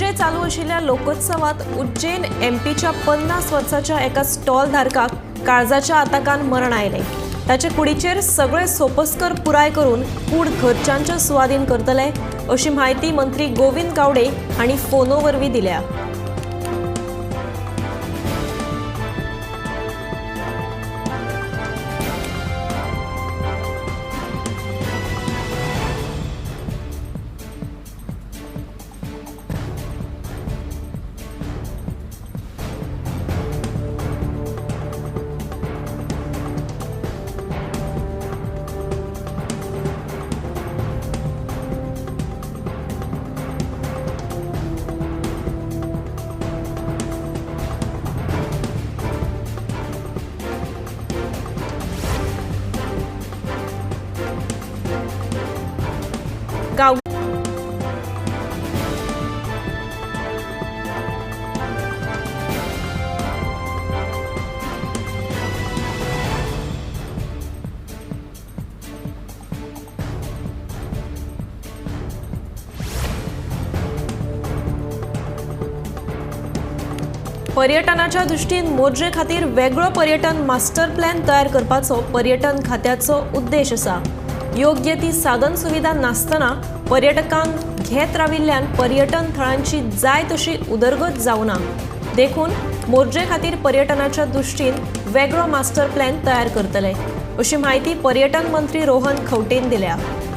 पणजे चालू आशिल्ल्या लोकोत्सवात उज्जैन एमपीच्या 50 वर्साच्या एका स्टॉल धारकाक काळजाच्या आताकान मरण आयले। ताचे कुडीचेर सगळे सोपस्कर पुराय करून कूड घरच्यांच्या सुवादीन करतले अशी माहिती मंत्री गोविंद गावडे हांणी फोनो वरवीं दिल्या। पर्यटनाच्या दृष्टीन मोर्जे खातीर वेगळो पर्यटन मास्टर प्लॅन तयार करपाचो पर्यटन खात्याचो उद्देश आसा। योग्य ती साधन सुविधा नासतना पर्यटकांक घेत राविल्ल्यान पर्यटन थळांची जाय तशी उदरगत जावना। देखून मोर्जे खातीर पर्यटनाच्या दृष्टीन वेगळो मास्टर प्लॅन तयार करतले अशी माहिती पर्यटन मंत्री रोहन खंवटेन दिल्या।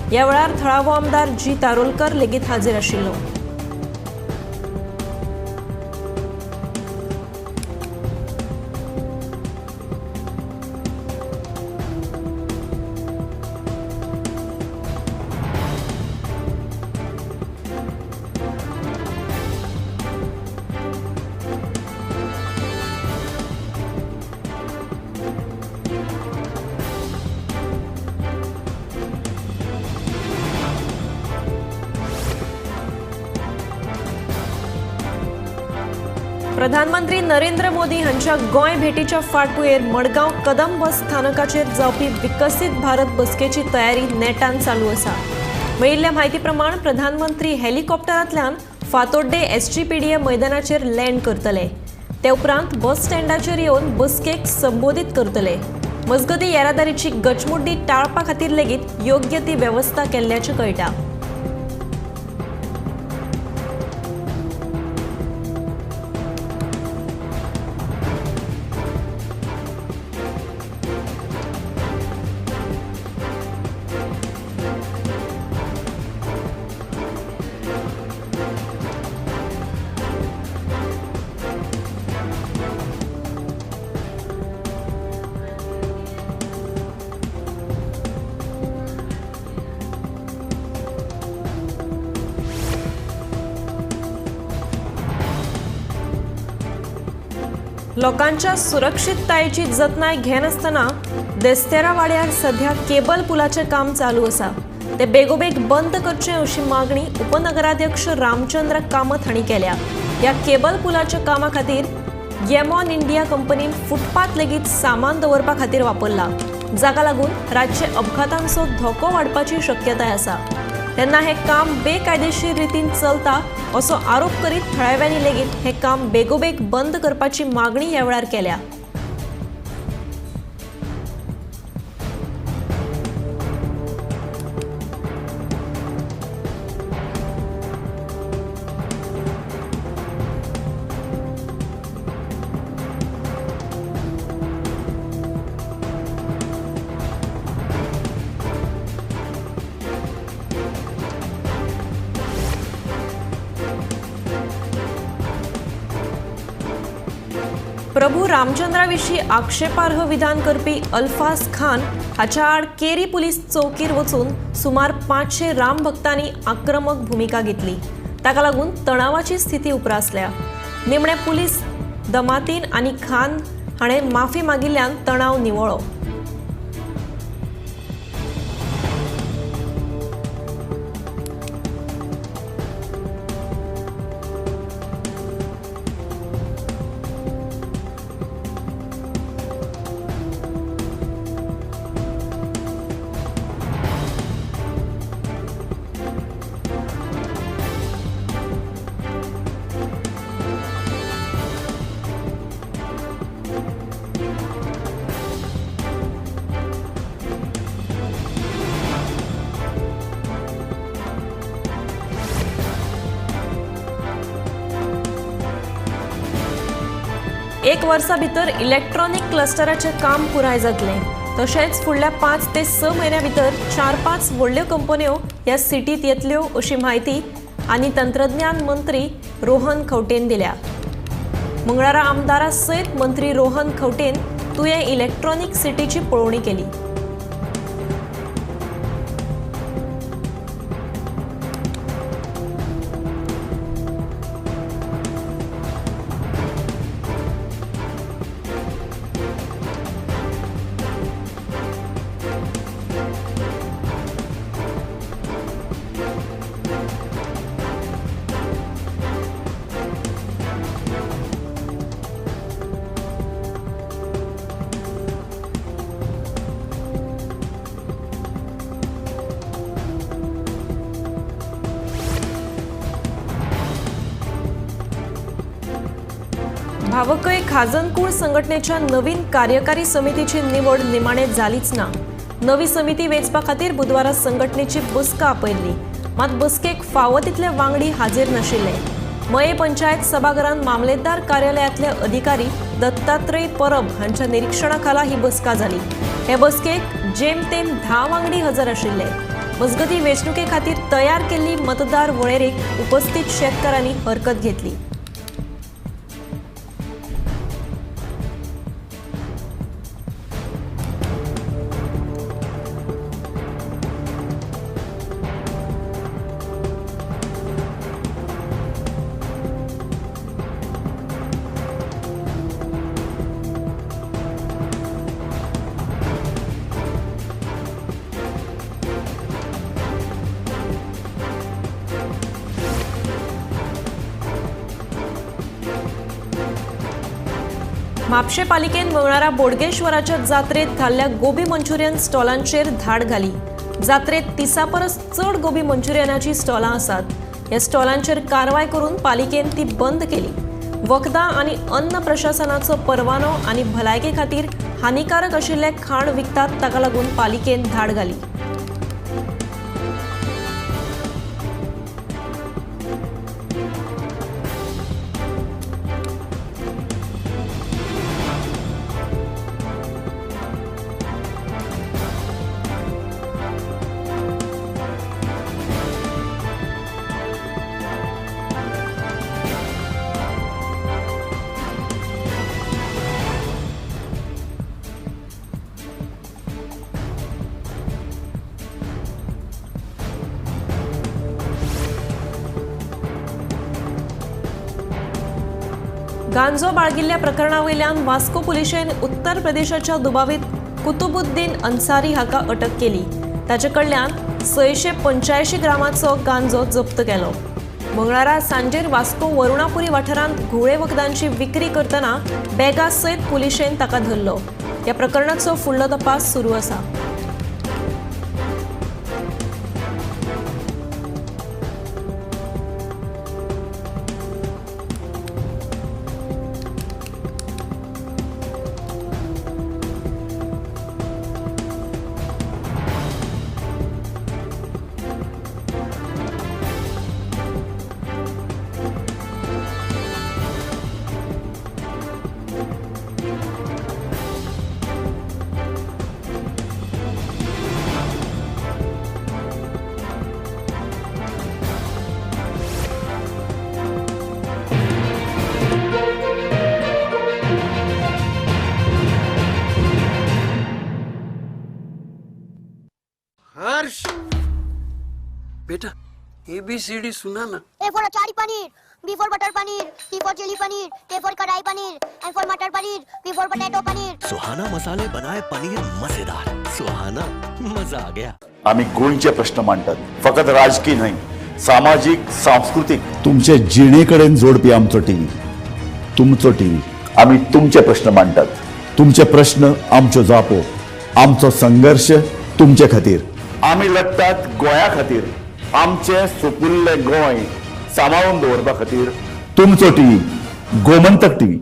ह्या वेळार थळावो आमदार जी तारोलकर लेगीत हाजीर आशिल्लो। प्रधानमंत्री नरेंद्र मोदी हांच्या गोंय भेटीच्या फाटभुंयेर मडगांव कदम बस स्थानकाचेर जावपी विकसीत भारत बसकेची तयारी नेटान चालू आसा। मेळिल्ल्या म्हायती प्रमाण प्रधानमंत्री हेलिकॉप्टरांतल्यान फातोड्डे एसजीपीडीए मैदानाचेर लँड करतले। ते उपरांत बस स्टँडाचेर येवन बसकेक संबोधीत करतले। मजगती येरादारीची गचमुड्डी टाळपा खातीर लेगीत योग्य ती वेवस्था केल्ल्याचें कळटा। लोकांच्या सुरक्षिततायेची जतनाय घेनासतना देस्तेरा वाड्यार सध्या केबल पुलाचे काम चालू आसा। ते बेगोबेग बंद करचे अशी मागणी उपनगराध्यक्ष रामचंद्र कामत हांणी केल्या। ह्या केबल पुलाच्या कामा खातीर गेमॉन इंडिया कंपनीन फुटपाथ लेगीत सामान दवरपा खातीर वापरला, जाका लागून रातचे अपघातांचो धोको वाडपाची शक्यताय आसा। तेन्ना हे काम बेकायदेशीर रितीन चलता असो आरोप करीत थळाव्यांनी लेगीत हे काम बेगोबेग बंद करपाची मागणी ह्या वेळार केल्या। प्रभू रामचंद्राविशीं आक्षेपार्ह विधान करपी अल्फाज खान हाच्या आड केरी पुलीस चौकीर वचून सुमार 500 राम भक्तांनी आक्रमक भूमिका घेतली। ताका लागून तणावाची स्थिती उप्रासल्या। निमणे पुलीस दमातीन आनी खान हाणें माफी मागिल्ल्यान तणाव निवळ्ळो। 1 वर्सा भितर इलेक्ट्रॉनिक क्लस्टराचें काम पुराय जातलें. तशेंच फुडल्या 5 ते 6 म्हयन्यां भितर 4-5 व्हडल्यो कंपन्यो ह्या सिटीत येतल्यो अशी म्हायती आनी तंत्रज्ञान मंत्री रोहन खंवटेन दिल्या. मंगळारा आमदारा सयत मंत्री रोहन खंवटेन तुवें इलेक्ट्रॉनिक सिटीची पळोवणी केली. भावकय खाजनकूळ संघटनेच्या नवीन कार्यकारी समितीची निवड निमाणे जालीच ना. नवी समिती वेंचपा खातीर बुधवारा संघटनेची बसका आपयल्ली. मात बसकेक फावो तितले वांगडी हाजीर नाशिल्ले. मये पंचायत सभाघरांत मामलेदार कार्यालयातले अधिकारी दत्तात्रय परब हांच्या निरीक्षणा खाला ही बसका जाली. हे बसकेक जेमतेम 10 वांगडी हजर आशिल्ले. मजगती वेंचणुके खातीर तयार केल्ली मतदार वळेरेक उपस्थित शेतकारांनी हरकत घेतली. म्हापशे पालिकेन मंगळारा बोडगेश्वराच्या जात्रेत घाल्ल्या गोबी मंचुरियन स्टॉलांचेर धाड घाली. जात्रेत 30 परस चड गोबी मंचुरियनाची स्टॉलां आसात. ह्या स्टॉलांचेर कारवाय करून पालिकेन ती बंद केली. वखदां आनी अन्न प्रशासनाचो परवानो आनी भलायके खातीर हानिकारक आशिल्ले खाण विकतात ताका लागून पालिकेन धाड घाली. गांजो बाळगिल्ल्या प्रकरणावयल्यान वास्को पुलिशेन उत्तर प्रदेशाच्या दुबावीत कुतुबुद्दीन अन्सारी हाका अटक केली. ताचे कडल्यान 685 ग्रामाचो गांजो जप्त केलो. मंगळारा सांजेर वास्को वरुणापुरी वाठारांत घुवळे वखदांची विक्री करतना बॅगा सयत पुलिशेन ताका धरलो. ह्या प्रकरणाचो फुडलो तपास सुरू आसा. हर्ष बेटा ABCD सुना ना. A for achari paneer, B for butter paneer, C for chili paneer, K for kadai paneer, M for matar paneer, P for potato paneer. Suhana मसाले बनाए पनीर मजेदार. सुहाना मजा आ गया. आम्ही गोंयचे प्रश्न मांडतात, फकत राजकीय नाही, सामाजिक सांस्कृतिक. तुमचे जिणेकडेन जोडपी आमचो टीव्ही, तुमचो टीव्ही. आम्ही तुमचे प्रश्न मांडतात. तुमचे प्रश्न आमच्यो जापो, आमचो संघर्ष तुमचे खातीर. आम्ही लढतात गोंया खातीर. आमचे सोपुल्ले गोंय सांबाळून दवरपा खातीर. तुमचो टीव्ही, गोमंतक टीव्ही.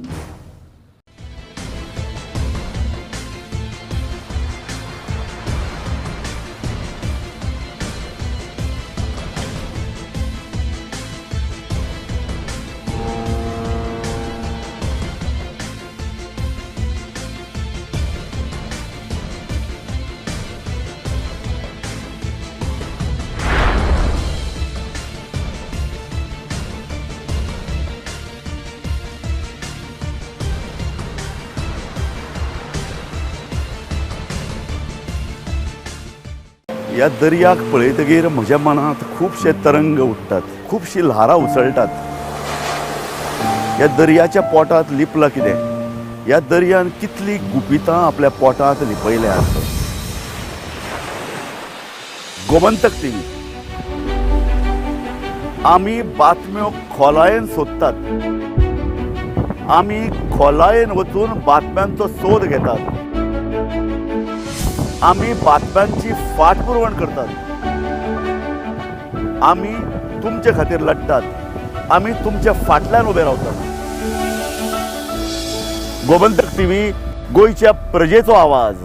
ह्या दर्याक पळयतकीर म्हज्या मनांत खुबशे तरंग उठटात, खुबशी ल्हारां उसळटात. ह्या दर्याच्या पोटांत लिपलां कितें? ह्या दर्यान कितली गुपितां आपल्या पोटांत लिपयल्यात. गोमंतक टीव्ही. आमी बातम्यो खोलायेन सोदतात. आमी खोलायेन वचून बातम्यांचो सोद घेतात. आमी बातम्यांची फाटपुरवण करतात. आमी तुमचे खातीर लढटात. आमी तुमच्या फाटल्यान उबे रावतात. गोमंतक टीव्ही, गोंयच्या प्रजेचो आवाज.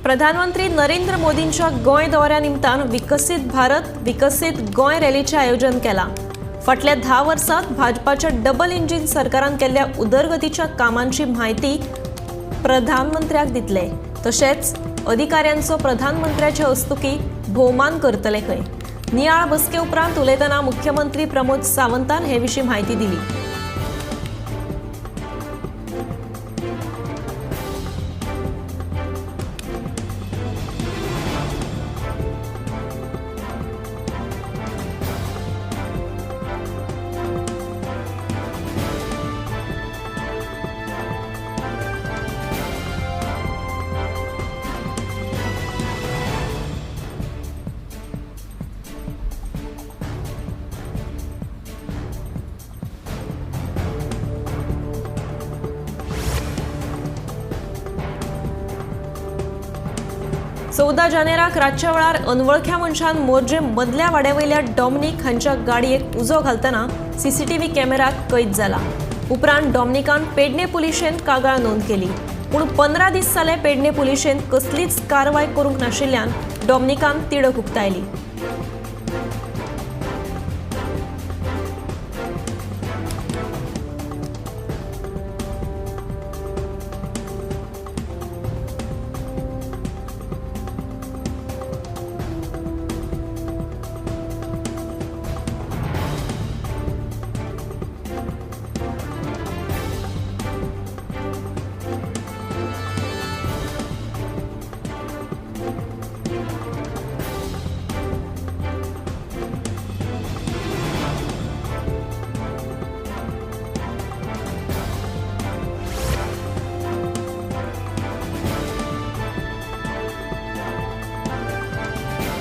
प्रधानमंत्री नरेंद्र मोदींच्या गोंय दौऱ्या निमतान विकसित भारत विकसित गोंय रॅलीचें आयोजन केलां. फाटल्या 10 वर्सांत भाजपाच्या डबल इंजिन सरकारान केल्ल्या उदरगतीच्या कामांची म्हायती प्रधानमंत्र्याक दितले. तशेंच अधिकाऱ्यांचो प्रधानमंत्र्याचे हस्तुकी भोवमान करतले खंय. नियाळ बसके उपरांत उलयतना मुख्यमंत्री प्रमोद सावंतान हे विशीं म्हायती दिली. चौदा जानेराक रातच्या वेळार अनवळख्या मनशान मोर्जे मदल्या वाड्यावयल्या डॉमिनिक हांच्या गाडयेक उजो घालतना सीसीटीव्ही कॅमेरात कैद जाला. उपरांत डॉमिनिकान पेडणे पुलिशेन कागाळ नोंद केली. पूण 15 दीस जाले पेडणे पुलिशेन कसलीच कारवाय करूंक नाशिल्ल्यान डॉमिनिकान तिडक उक्तायली.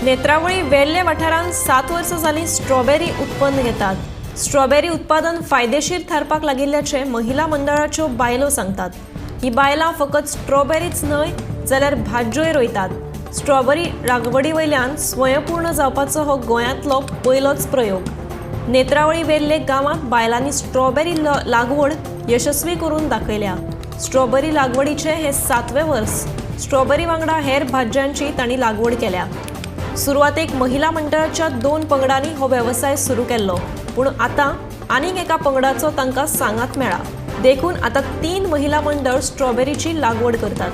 नेत्रावळी वेल्हे वाठारांत 7 वर्सां जालीं स्ट्रॉबेरी उत्पन्न घेतात. स्ट्रॉबेरी उत्पादन फायदेशीर थारपाक लागिल्ल्याचे महिला मंडळाच्यो बायलो सांगतात. ही बायलां फकत स्ट्रॉबेरीच न्हय जाल्यार भाज्योय रोयतात. स्ट्रॉबेरी लागवडी वयल्यान स्वयंपूर्ण जावपाचो हो गोंयांतलो पयलोच प्रयोग. नेत्रावळी वेल्हे गांवांत बायलांनी स्ट्रॉबेरी लागवड यशस्वी करून दाखयल्या. स्ट्रॉबेरी लागवडीचे हे 7वें वर्स. स्ट्रॉबेरी वांगडा हेर भाज्यांची तांणी लागवड केल्या. सुरवातेक महिला मंडळाच्या 2 पंगडांनी हो वेवसाय सुरू केल्लो, पूण आतां आनीक एका पंगडाचो तांकां सांगात मेळ्ळा. देखून आतां 3 महिला मंडळ स्ट्रॉबेरीची लागवड करतात.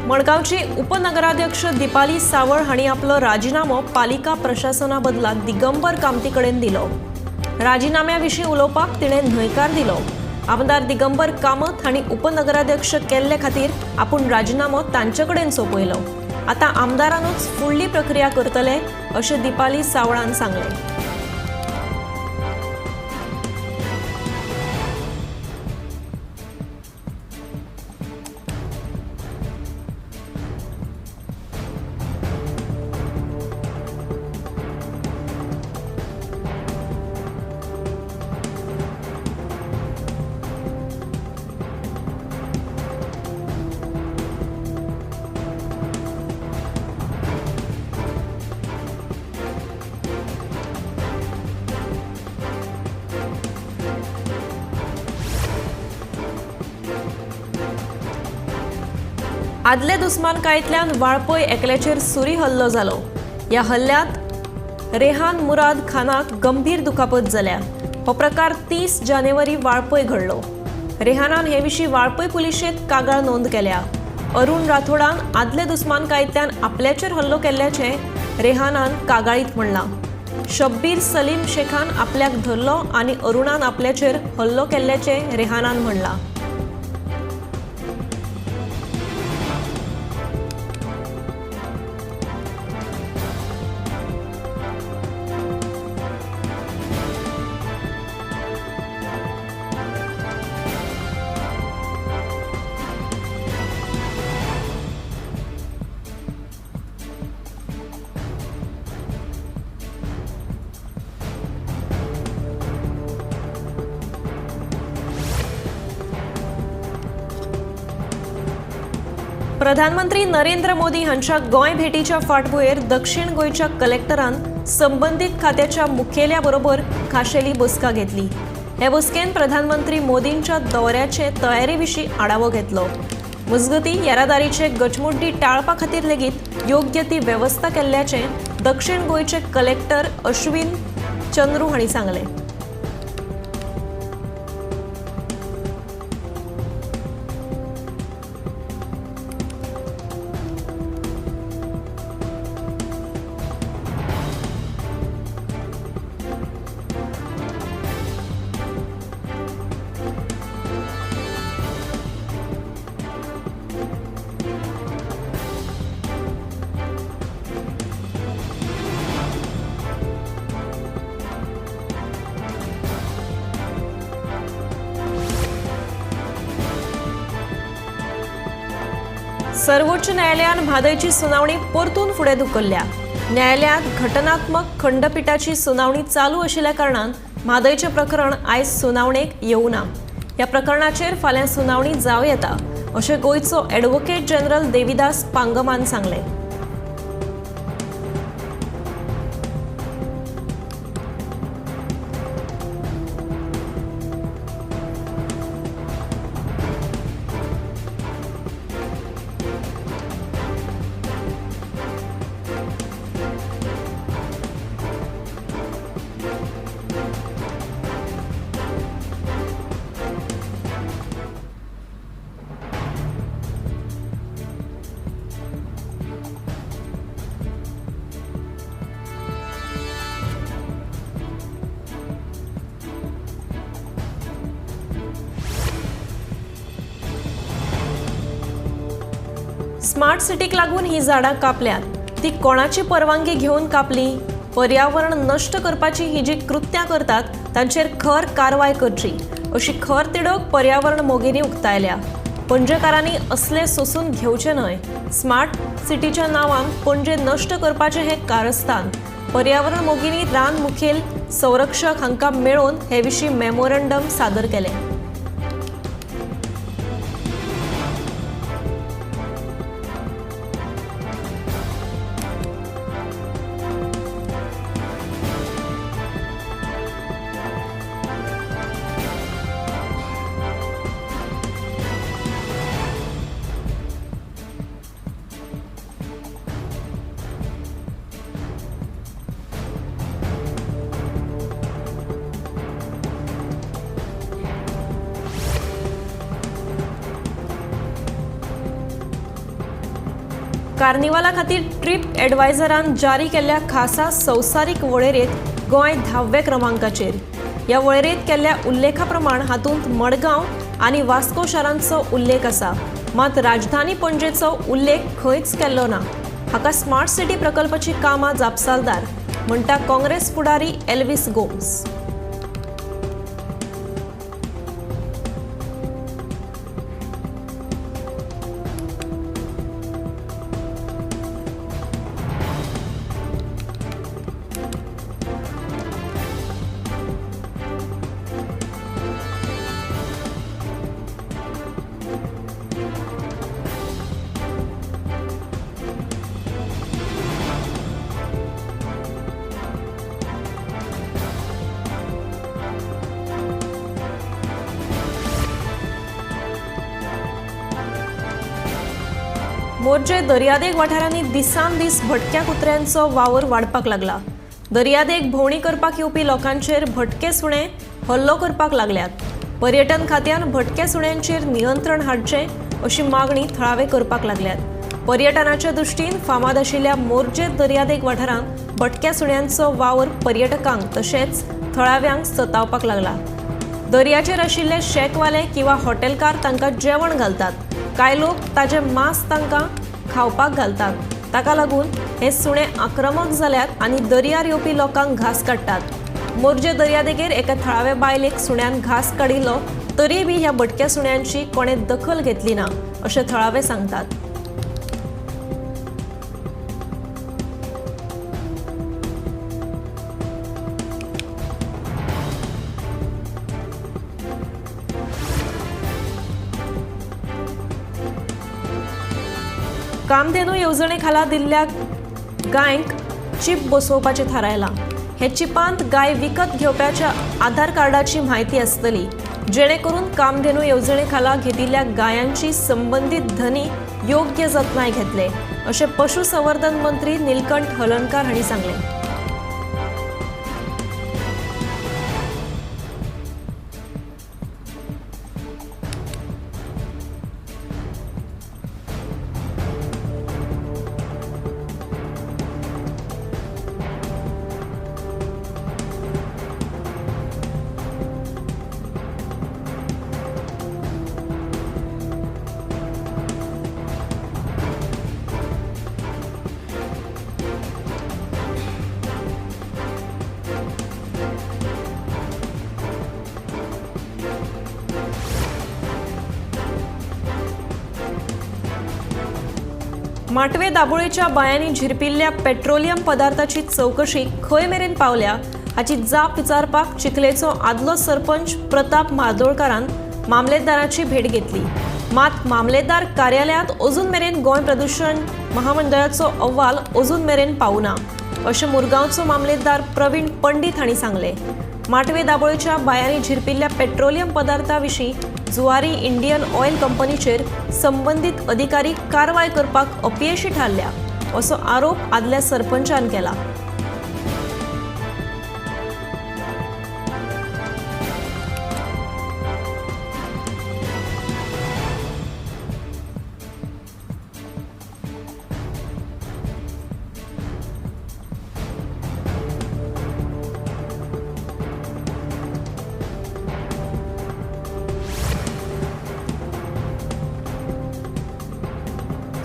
मडगावची उपनगराध्यक्ष दीपाली सावळ हांणी आपलो राजिनामो पालिका प्रशासना बदला दिगंबर कामती कडेन दिलो. राजिनाम्या विशीं उलोवपाक तिणें न्हयकार दिलो. आमदार दिगंबर कामत हांणी उपनगराध्यक्ष केल्ले खातीर आपूण राजिनामो तांचे कडेन सोपयलो. आतां आमदारानूच फुडली प्रक्रिया करतले अशें दीपाली सावळान सांगलें. आदले दुस्मानकायेंतल्यान वाळपय एकल्याचेर सुरी हल्लो जालो. ह्या हल्ल्यांत रेहान मुराद खानाक गंभीर दुखापत जाल्या. हो प्रकार 30 जानेवारी वाळपय घडलो. रेहानान हे विशीं वाळपय पुलिशेंत कागाळ नोंद केल्या. अरुण राठोडान आदले दुस्मानकायेंतल्यान आपल्याचेर हल्लो केल्ल्याचें रेहानान कागाळीत म्हणलां. शब्बीर सलीम शेखान आपल्याक धरलो आनी अरुणान आपल्याचेर हल्लो केल्ल्याचें रेहानान म्हणलां. प्रधानमंत्री नरेंद्र मोदी हांच्या गोंय भेटीच्या फाटभुंयेर दक्षिण गोंयच्या कलेक्टरान संबंधीत खात्याच्या मुखेल्या बरोबर खाशेली बसका घेतली. हे बसकेन प्रधानमंत्री मोदींच्या दौऱ्याचे तयारी विशीं आढावो घेतलो. मजगतीं येरादारीचे गचमुड्डी टाळपा खातीर लेगीत योग्य ती वेवस्था केल्ल्याचें दक्षिण गोंयचे कलेक्टर अश्विन चंद्रू हांणी सांगलें. सर्वोच्च न्यायालयान म्हादयची सुनावणी परतून फुडें धुकल्ल्या. न्यायालयांत घटनात्मक खंडपीठाची सुनावणी चालू आशिल्ल्या कारणान म्हादयचें प्रकरण आयज सुनावणेक येवं ना. ह्या प्रकरणाचेर फाल्यां सुनावणी जावं येता अशें गोंयचो एडव्होकेट जनरल देविदास पांगमान सांगलें. स्मार्ट सिटीक लागून ही झाडां कापल्यात. ती कोणाची परवानगी घेवन कापली? पर्यावरण नष्ट करपाची ही जी कृत्यां करतात तांचेर खर कारवाय करची अशी खर तिडक पर्यावरण मोगिनी उक्तायल्या. पणजेकारांनी असले सोसून घेवचे न्हय. स्मार्ट सिटीच्या नांवान पणजे नष्ट करपाचें हें कारस्थान. पर्यावरण मोगिनी रान मुखेल संरक्षक हांकां मेळोवन हे विशीं मेमोरंडम सादर केलें. कार्निवाला खातीर ट्रिप एडवायझरान जारी केल्ल्या खासा संवसारीक वळेरेंत गोंय 10व्या क्रमांकाचेर. ह्या वळेरेंत केल्ल्या उल्लेखा प्रमाण हातूंत मडगांव आनी वास्को शारांचो उल्लेख आसा. मात राजधानी पणजेचो उल्लेख खंयच केल्लो ना. हाका स्मार्ट सिटी प्रकल्पाची कामां जापसालदार म्हणटा काँग्रेस फुडारी एल्विस गोम्स. मोर्जे दर्यादेग वाठारांनी दिसान दीस भटक्या कुत्र्यांचो वावर वाडपाक लागला. दर्यादेग भोंवडी करपाक येवपी लोकांचेर भटके सुणे हल्लो करपाक लागल्यात. पर्यटन खात्यान भटक्या सुण्यांचेर नियंत्रण हाडचें अशी मागणी थळावे करपाक लागल्यात. पर्यटनाच्या दृश्टीन फामाद आशिल्ल्या मोर्जे दर्यादेग वाठारांत भटक्या सुण्यांचो वावर पर्यटकांक तशेंच थळाव्यांक सतावपाक लागला. दर्याचेर आशिल्ले शेकवाले किंवा हॉटेलकार तांकां जेवण घालतात. कांय लोक ताजें मांस तांकां खावपाक घालतात. ताका लागून हे सुणे आक्रमक जाल्यात आनी दर्यार येवपी लोकांक घास काडटात. मोर्जे दर्यादेगेर एका थळाव्या बायलेक सुण्यान घास काडिल्लो तरी बी ह्या भटक्या सुण्यांची कोणें दखल घेतली ना अशें थळावे सांगतात. कामधेनू येवजणे खाला दिल्ल्या गायंक चिप बसोवपाचें थारायलां. हे चिपांत गाय विकत घेवप्याच्या आधार कार्डाची म्हायती आसतली, जेणे करून कामधेनू येवजणे खाला घेतिल्ल्या गायांची संबंधीत धनी योग्य जतनाय घेतले अशें पशुसंवर्धन मंत्री निलकंठ हलणकार हांणी सांगलें. माटवे दाबोळेच्या बायांनी झिरपिल्ल्या पेट्रोलियम पदार्थाची चौकशी खंय मेरेन पावल्या हाची जाप विचारपाक चिखलेचो आदलो सरपंच प्रताप मार्दोळकारान मामलेदाराची भेट घेतली. मात मामलेदार कार्यालयांत अजून मेरेन गोंय प्रदूषण महामंडळाचो अहवाल अजून मेरेन पावूना अशें मुरगांवचो मामलेदार प्रवीण पंडीत हांणी सांगलें. माटवे दाबोळेच्या बायांनी झिरपिल्ल्या पेट्रोलियम पदार्था विशीं जुवारी इंडियन ऑयल कंपनीचेर संबंधीत अधिकारी कारवाय करपाक अपयशी थारल्या असो आरोप आदल्या सरपंचान केला.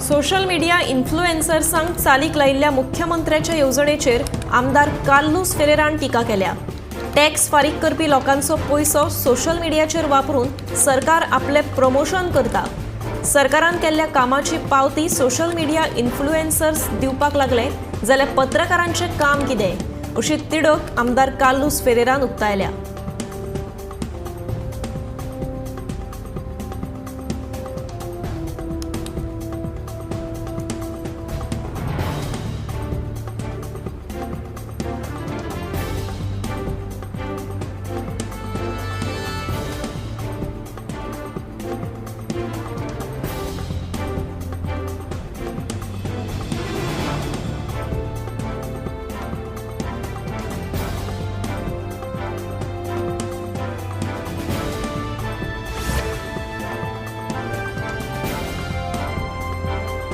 सोशल मीडिया इन्फ्लुएन्सर्सांक चालीक लायिल्ल्या मुख्यमंत्र्याच्या येवजणेचेर आमदार कार्लोस फेरेरान टिका केल्या. टॅक्स फारीक करपी लोकांचो पयसो सोशल मीडियाचेर वापरून सरकार आपले प्रमोशन करता. सरकारान केल्ल्या कामाची पावती सोशल मीडिया इन्फ्लुएन्सर्स दिवपाक लागले जाल्यार पत्रकारांचें काम कितें अशी तिडक आमदार कार्लोस फेरेरान उक्तायल्या.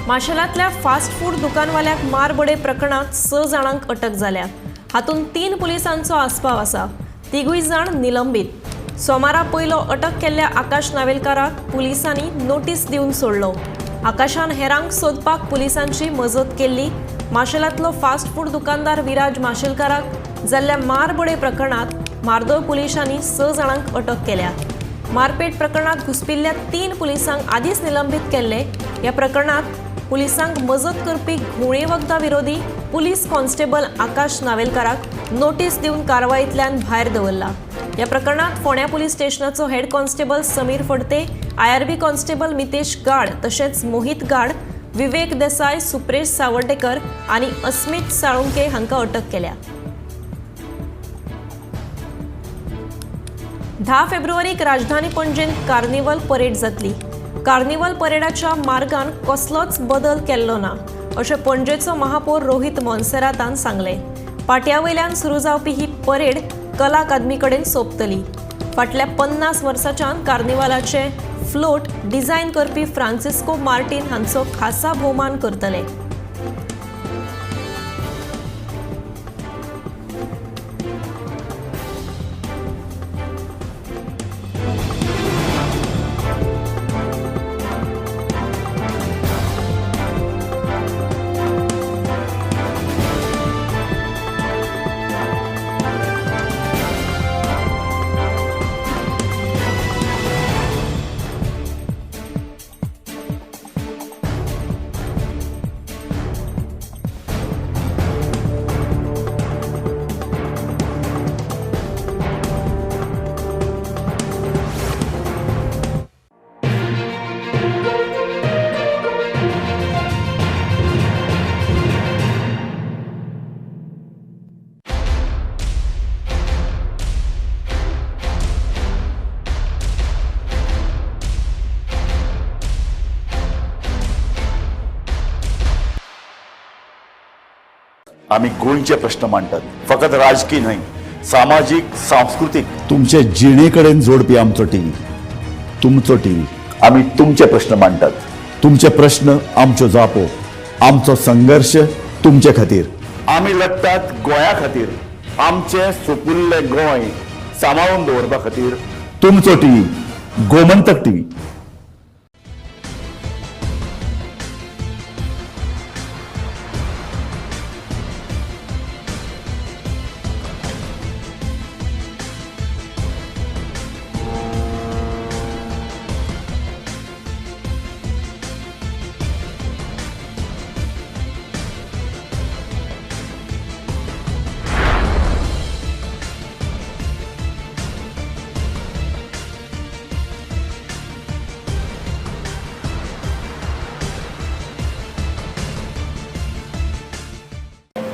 माशेलांतल्या फास्ट फूड दुकानवाल्याक मारबडे प्रकरणात 6 जाणांक अटक जाल्या. हातूंत 3 पुलिसांचो आस्पाव आसा. तिगूय जाण निलंबीत. सोमारा पयलो अटक केल्ल्या आकाश नावेलकाराक पुलिसांनी नोटीस दिवन सोडलो. आकाशान हेरांक सोदपाक पुलिसांची मजत केल्ली. माशेलांतलो फास्ट फूड दुकानदार विराज माशेलकाराक जाल्ल्या मारबडे प्रकरणात मार्दोळ पुलिसांनी 6 जाणांक अटक केल्या. मारपेट प्रकरणात घुसपिल्ल्या 3 पुलिसांक आदींच निलंबीत केल्ले. ह्या प्रकरणात पुलिसांक मजत करपी घुवळे वखदा विरोधी पुलीस कॉन्स्टेबल आकाश नावेलकाराक नोटीस दिवन कारवायेंतल्यान भायर दवरला. ह्या प्रकरणात फोंड्या पुलीस स्टेशनाचो head constable Samir Phadte, IRB constable Mitesh Gad तशेंच मोहित गाड, विवेक देसाय, सुप्रेश सावर्डेकर आनी अस्मित साळुंके हांकां अटक केल्या. 10 फेब्रुवारीक राजधानी पणजेंत कार्निवल परेड जातली. कार्निवल परेडाच्या मार्गान कसलोच बदल केल्लो ना अशें पणजेचो महापौर रोहित मोन्सेरातान सांगलें. पाट्यावयल्यान सुरू जावपी ही परेड कला अकादमी कडेन सोंपतली. फाटल्या 50 वर्सांच्यान कार्निवलाचे फ्लोट डिझायन करपी फ्रांसिस्को मार्टिन हांचो खासा भोवमान करतले. आम्ही गोंयचे प्रश्न मांडटात. फकत राजकीय न्हय, सामाजिक सांस्कृतिक तुमचे जिणेकडेन जोडपी आमचो टीव्ही, तुमचो टीव्ही. आम्ही तुमचे प्रश्न मांडटात. तुमचे प्रश्न आमच्यो जापो, आमचो संघर्ष तुमचे खातीर. आम्ही लढटात गोंया खातीर. आमचे सोपुल्ले गोंय सांबाळून दवरपा खातीर. तुमचो टीव्ही, गोमंतक टीव्ही.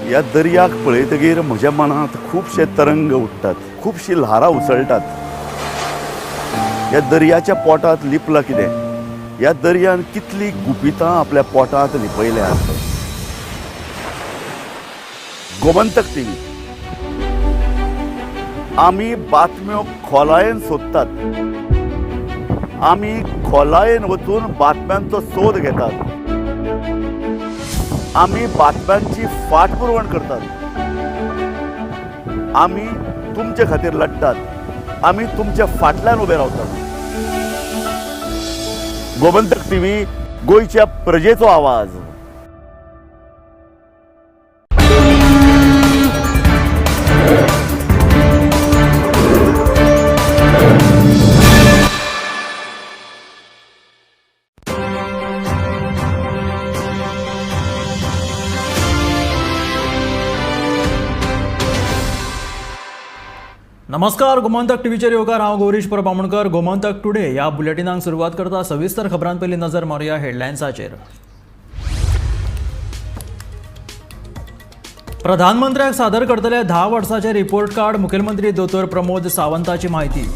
ह्या दर्याक पळयतकीर म्हज्या मनांत खुबशे तरंग उठटात, खुबशीं ल्हारां उसळटात. ह्या दर्याच्या पोटांत लिपलां कितें? ह्या दर्यान कितलीं गुपितां आपल्या पोटांत लिपयल्यात. गोमंतक टीव्ही. आमी बातम्यो खोलायेन सोदतात. आमी खोलायेन वचून बातम्यांचो सोद घेतात. आमी बातम्यांची फाटपुरवण करतात. आमी तुमचे खातीर लढटात. आमी तुमच्या फाटल्यान उबे रावतात. गोमंतक टीव्ही, गोंयच्या प्रजेचो आवाज. नमस्कार, गोमंतक टीव्हीचेर येवकार. हांव गौरीश परबामणकर. गोमंतक टुडे ह्या बुलेटिनाक सुरवात करता. सविस्तर खबरां पयलीं नजर मारूया हेडलायन्साचेर. प्रधानमंत्र्याक सादर करतले 10 वर्सांचे रिपोर्ट कार्ड. मुखेलमंत्री दोतोर प्रमोद सावंताची माहिती.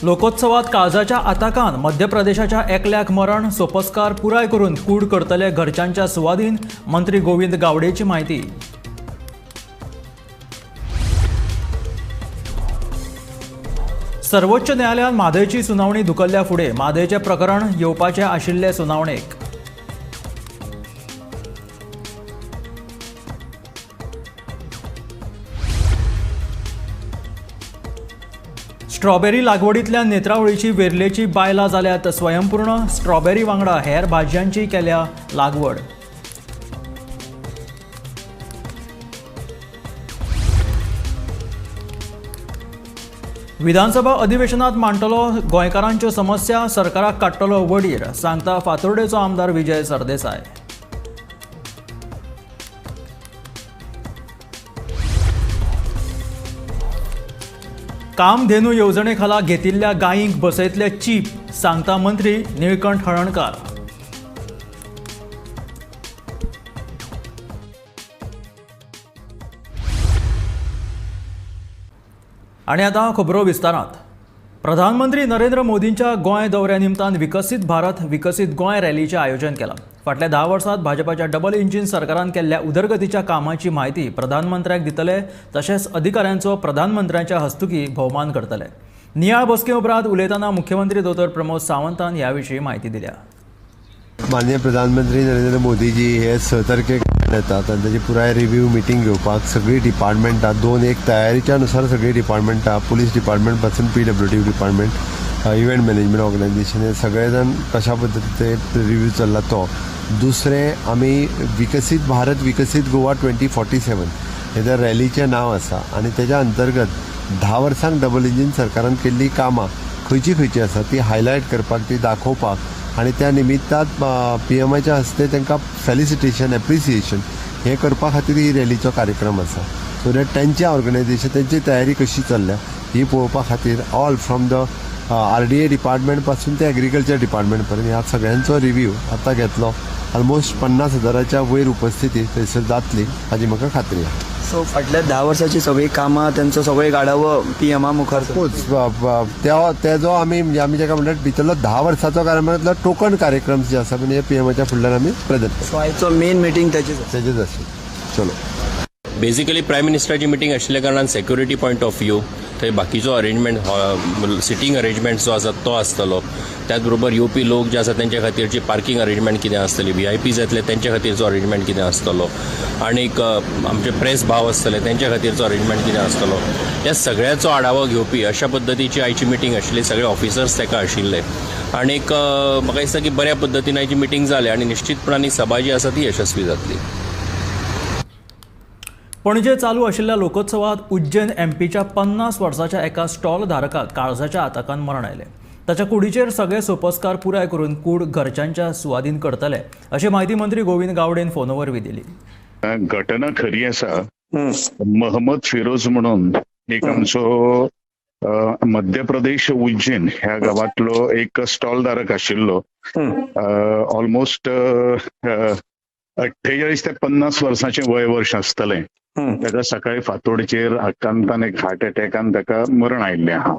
लोकोत्सवात काळजाच्या आताकान मध्य प्रदेशाच्या एकल्याक मरण. सोपस्कार पुराय करून कूड करतले घरच्यांच्या सुवादीन. मंत्री गोविंद गावडेची माहिती. सर्वोच्च न्यायालयान म्हादयची सुनावणी धुकल्ल्या फुडें. म्हादयचे प्रकरण येवपाचे आशिल्ले सुनावणेक. स्ट्रॉबेरी लागवडींतल्यान नेत्रावळीची वेर्लेची बायलां जाल्यात स्वयंपूर्ण. स्ट्रॉबेरी वांगडा हेर भाजयांची केल्या लागवड. विधानसभा अधिवेशनात मांडटलो गोंयकारांच्यो समस्या. सरकाराक काडटलो वडीर, सांगता फातोर्डेचो आमदार विजय सरदेसाय. कामधेनू येवजणे खाला घेतिल्ल्या गायींक बसयतले चीप, सांगता मंत्री निळकंठ हळर्णकार. आणि आता खबरो विस्तारात. प्रधानमंत्री नरेंद्र मोदींच्या गोंय दौऱ्या निमतान विकसीत भारत विकसीत गोंय रॅलीचें आयोजन केलां. फाटल्या 10 वर्सांत भाजपाच्या डबल इंजिन सरकारान केल्ल्या उदरगतीच्या कामाची म्हायती प्रधानमंत्र्याक दितले, तशेंच अधिकाऱ्यांचो प्रधानमंत्र्याच्या हस्तुकी भोवमान करतले. नियाळ बसके उपरांत उलयतना मुख्यमंत्री दोतोर प्रमोद सावंतान ह्या विशीं म्हायती दिल्या. माननीय प्रधानमंत्री नरेंद्र मोदीजी हे 6 तारखेक येतात आनी ताची पुराय रिव्ह्यू मिटींग घेवपाक सगळीं डिपार्टमेंटां 2-1 तयारीच्या अनुसार सगळीं डिपार्टमेंटां पुलीस डिपार्टमेंट पासून PWD department event management organisation हे सगळे जाण कशा पद्दतीन रिव्ह्यू चल्ला तो. दुसरें आमी विकसीत भारत विकसीत गोवा 2047 हे त्या रॅलीचें नांव आसा आनी तेज्या अंतर्गत 10 वर्सांक डबल इंजिन सरकारान केल्लीं कामां खंयची आसा ती हायलायट करपाक, ती दाखोवपाक आनी त्या निमित्तान PMच्या हस्ते तांकां फेलिसिटेशन एप्रिसिएशन हे करपा खातीर ही रॅलीचो कार्यक्रम आसा. सो दॅट तेंच्या ऑर्गनायझेशन तेंची तयारी कशी चल्ल्या ही पळोवपा खातीर all from the RDA department पासून ते एग्रीकल्चर डिपार्टमेंट पर्यंत ह्या सगळ्यांचो रिव्ह्यू आतां घेतलो. ऑलमोस्ट 50,000च्या वयर उपस्थिती थंयसर जातली हाची म्हाका खात्री आसा. सो फाटल्या 10 वर्सांची सगळी कामां त्यांचो सगळे गाडावो PMA मुखार तेजो आमी म्हणजे आमी जेका म्हणटात भितरलो 10 वर्साचो कार्यक्रमांतलो टोकन कार्यक्रम जे आसा म्हणजे PMच्या फुडल्यान आमी प्रेझेंट सो आयचो मेन मिटींग तेजेच आसली. चलो बेसिकली प्रायम मिनिस्टराची मिटींग आशिल्ल्या कारणान सेक्युरिटी पॉयंट ऑफ व्यू थंय बाकीचो अरेंजमेंट सिटींग अरेंजमेंट जो आसा तो आसतलो. त्याच बरोबर येवपी लोक जे आसा तेंच्या खातीरची पार्किंग अरेंजमेंट कितें आसतली, VIPs येतले तेंच्या खातीरचो अरेंजमेंट कितें आसतलो, आनीक आमचे प्रेस भाव आसतले तेंच्या खातीरचो अरेंजमेंट कितें आसतलो, ह्या सगळ्याचो आढावो घेवपी अशा पद्दतीची आयची मिटींग आशिल्ली. सगळे ऑफिसर्स तेका आशिल्ले आनीक म्हाका दिसता की बऱ्या पद्दतीन आयची मिटींग जाली आनी निश्चितपणान सभा जी आसा ती यशस्वी जातली. पणजे चालू आशिल्ल्या लोकोत्सवात उज्जैन MPच्या 50 वर्साच्या एका स्टॉल धारकाक काळजाच्या आताकान मरण आयलें. ताच्या कुडीचेर सगळे सोपस्कार पुराय करून कूड घरच्यांच्या सुवादीन करतले अशी माहिती मंत्री गोविंद गावडेन फोनवरवी दिली. घटना खरी आसा. महम्मद फिरोज म्हणून एक आमचो मध्य प्रदेश उज्जैन ह्या गावातलो एक स्टॉल धारक आशिल्लो. ऑलमोस्ट 48 ते 50 वर्सांचे वय वर्ष आसतलें. ताका सकाळी फातोडचेर आकांतान एक हार्ट अटॅकान ताका मरण आयिल्लें आहा.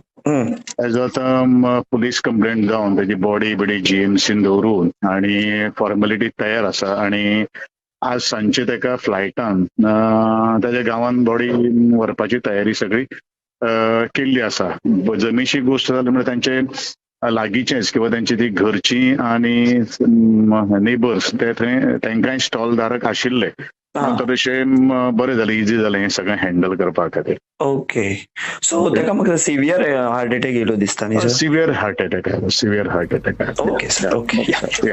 ताजो आतां पुलीस कंप्लेंट जावन ताची बॉडी GMCन दवरून आनी फॉर्मेलिटी तयार आसा आनी आज सांजचे ताका फ्लायटान ताच्या गांवान बॉडी व्हरपाची तयारी सगळी केल्ली आसा. जमेची गोश्ट जाली म्हणजे तांचे लागींचेच किंवा तांची ती घरची आनी नेबर्स ते थंय तांकांय स्टॉल धारक आशिल्ले. तशें बरें जालें, इजी जालें हें सगळें हँडल करपा खातीर. ओके. सो ताका म्हाका सिवियर हार्ट अटॅक येयलो दिसता न्ही? Severe heart attack. Okay sir. Okay.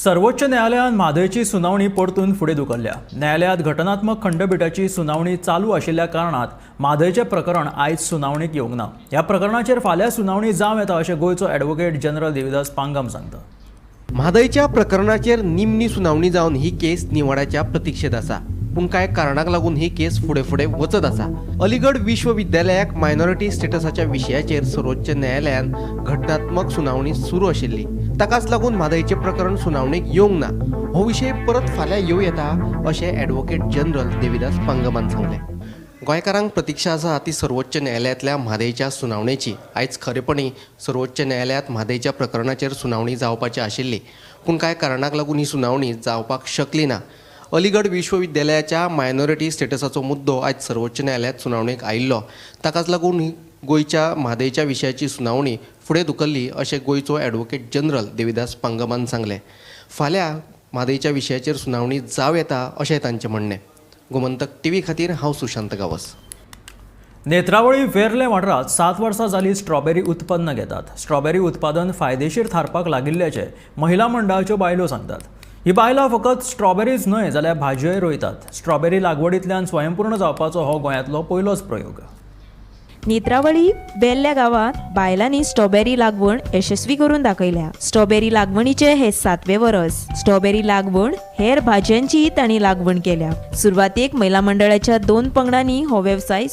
सर्वोच्च न्यायालयान म्हादयची सुनावणी परतून फुडें धुकल्ल्या. न्यायालयात घटनात्मक खंडपीठाची सुनावणी चालू आशिल्ल्या कारणात म्हादयचें प्रकरण आयज सुनावणेक येवंक ना. ह्या प्रकरणाचेर फाल्यां सुनावणी जावं येता अशें गोंयचो ॲडव्होकेट जनरल देविदास पांगम सांगता. म्हादयच्या प्रकरणाचेर निमणी सुनावणी जावन ही केस निवाड्याच्या प्रतीक्षेत आसा. पूण कांय कारणाक लागून ही केस फुडें वचत आसा. अलीगढ विश्वविद्यालयाक मायनॉरिटी स्टेटसाच्या विशयाचेर सर्वोच्च न्यायालयान घटनात्मक सुनावणी सुरू आशिल्ली. ताकाच लागून म्हादयचें प्रकरण सुनावणेक येवंक ना. हो विशय परत फाल्यां येवं येता अशें ॲडव्होकेट जनरल देविदास पांगमान सांगलें. गोंयकारांक प्रतीक्षा आसा ती सर्वोच्च न्यायालयातल्या म्हादयच्या सुनावणेची. आयज खरेपणी सर्वोच्च न्यायालयात म्हादयच्या प्रकरणाचेर सुनावणी जावपाची आशिल्ली, पूण कांय कारणाक लागून ही सुनावणी जावपाक शकली ना. अलीगढ विश्वविद्यालयाच्या मायनॉरिटी स्टेटसाचो मुद्दो आयज सर्वोच्च न्यायालयात सुनावणेक आयिल्लो. ताकाच लागून गोंयच्या म्हादयच्या विशयाची सुनावणी फुडें धुकल्ली अशें गोंयचो ॲडव्होकेट जनरल देविदास पांगमान सांगलें. फाल्यां म्हादयच्या विशयाचेर सुनावणी जावं येता अशें तांचें म्हणणें. गोमंतक TV खातीर हांव सुशांत गावस. नेत्रावळी वेर्ले वाठारांत 7 वर्सां जालीं स्ट्रॉबेरी उत्पन्न घेतात. स्ट्रॉबेरी उत्पादन फायदेशीर थारपाक लागिल्ल्याचे महिला मंडळाच्यो बायलो सांगतात. ही बायलां फकत स्ट्रॉबेरीज न्हय जाल्यार भाजयोय रोयतात. स्ट्रॉबेरी लागवडींतल्यान स्वयंपूर्ण जावपाचो हो गोंयांतलो पयलोच प्रयोग. नेत्रावळी वेल्ल्या गावात बायलांनी स्ट्रॉबेरी लागवण यशस्वी करून दाखयल्या. स्ट्रॉबेरी लागवणीचे हे 7वें वर्स. स्ट्रॉबेरी लागवण हेर भाज्यांची तांणी लागवण केल्या. सुरवातेक महिला मंडळाच्या 2 पंगडांनी हो वेवसाय